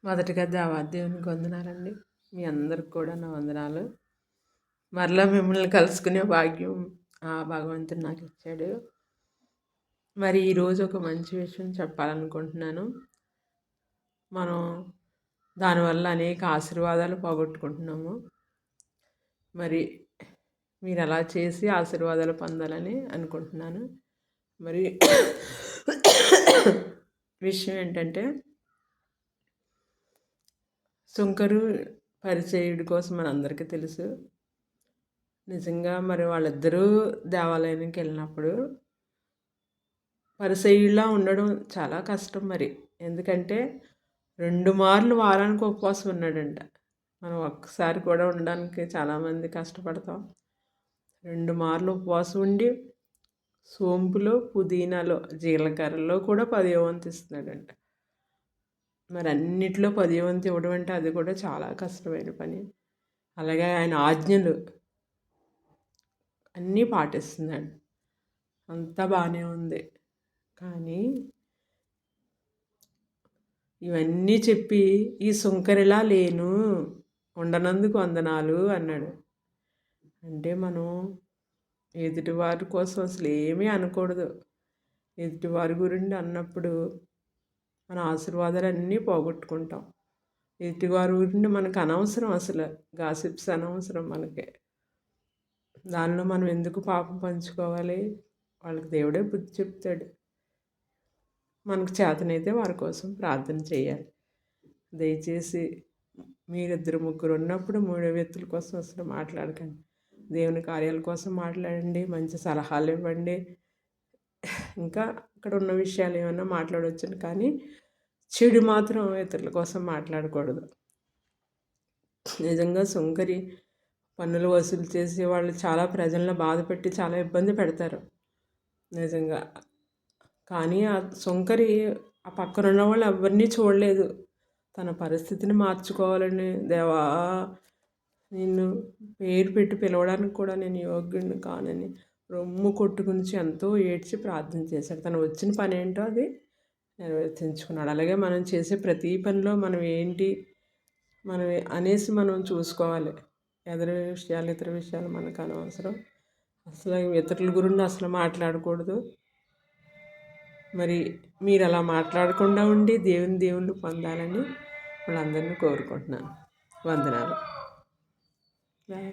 మొదటిగా దేవాదేవునికి వందనాలండి. మీ అందరికి కూడా నా వందనాలు. మరలా మిమ్మల్ని కలుసుకునే భాగ్యం ఆ భగవంతుడు నాకు ఇచ్చాడు. మరి ఈరోజు ఒక మంచి విషయం చెప్పాలనుకుంటున్నాను. మనం దానివల్ల అనేక ఆశీర్వాదాలు పోగొట్టుకుంటున్నాము. మరి మీరు అలా చేసి ఆశీర్వాదాలు పొందాలని అనుకుంటున్నాను. మరి విషయం ఏంటంటే, సుంకరు పరిచయుడి కోసం మనందరికీ తెలుసు. నిజంగా మరి వాళ్ళిద్దరూ దేవాలయానికి వెళ్ళినప్పుడు పరిసయ్యుల్లా ఉండడం చాలా కష్టం మరి. ఎందుకంటే 2 మార్లు వారానికి ఉపవాసం ఉన్నాడంట. మనం ఒక్కసారి కూడా ఉండడానికి చాలామంది కష్టపడతాం. 2 మార్లు ఉపవాసం ఉండి సోంపులో, పుదీనాలో, జీలకర్రలో కూడా 10వ వంతు ఇస్తున్నాడంట. మరి అన్నిట్లో 10వ వంతు ఇవ్వడం అంటే అది కూడా చాలా కష్టమైన పని. అలాగే ఆయన ఆజ్ఞలు అన్నీ పాటిస్తున్నాడు. అంతా బాగానే ఉంది. కానీ ఇవన్నీ చెప్పి ఈ సుంకరిలా లేను, ఉండనందుకు వందనాలు అన్నాడు. అంటే మనం ఎదుటివారి కోసం అసలు ఏమీ అనకూడదు. ఎదుటివారి గురించి అన్నప్పుడు మన ఆశీర్వాదాలన్నీ పోగొట్టుకుంటాం. ఎదుటివారి గురించి మనకు అనవసరం, అసలు గాసిప్స్ అనవసరం మనకి. దానిలో మనం ఎందుకు పాపం పంచుకోవాలి? వాళ్ళకి దేవుడే బుద్ధి చెప్తాడు. మనకు చేతనైతే వారి కోసం ప్రార్థన చేయాలి. దయచేసి మీరిద్దరు ముగ్గురు ఉన్నప్పుడు 3 వ్యక్తుల కోసం అసలు మాట్లాడకండి. దేవుని కార్యాల కోసం మాట్లాడండి, మంచి సలహాలు ఇవ్వండి. ఇంకా అక్కడ ఉన్న విషయాలు ఏమైనా మాట్లాడవచ్చును, కానీ చెడు మాత్రం ఇతరుల కోసం మాట్లాడకూడదు. నిజంగా సుంకరి పన్నులు వసూలు చేసి వాళ్ళు చాలా ప్రజలను బాధపెట్టి చాలా ఇబ్బంది పెడతారు నిజంగా. కానీ ఆ సుంకరి ఆ పక్కన ఉన్న వాళ్ళు ఎవరినీ చూడలేదు. తన పరిస్థితిని మార్చుకోవాలని, దేవా నిన్ను పేరు పెట్టి పిలవడానికి కూడా నేను యోగ్యుడిని కానని రొమ్ము కొట్టుకుని ఎంతో ఏడ్చి ప్రార్థన చేశాడు. తను వచ్చిన పని ఏంటో అది నిర్వర్తించుకున్నాడు. అలాగే మనం చేసే ప్రతి పనిలో మనం ఏంటి మనం అనేసి మనం చూసుకోవాలి. ఇతర విషయాలు మనకు అనవసరం. అసలు ఇతరుల గురించి అసలు మాట్లాడకూడదు. మరి మీరు అలా మాట్లాడకుండా ఉండి దేవుళ్ళు పొందాలని వాళ్ళందరినీ కోరుకుంటున్నాను. వందనాలు. బాయ్.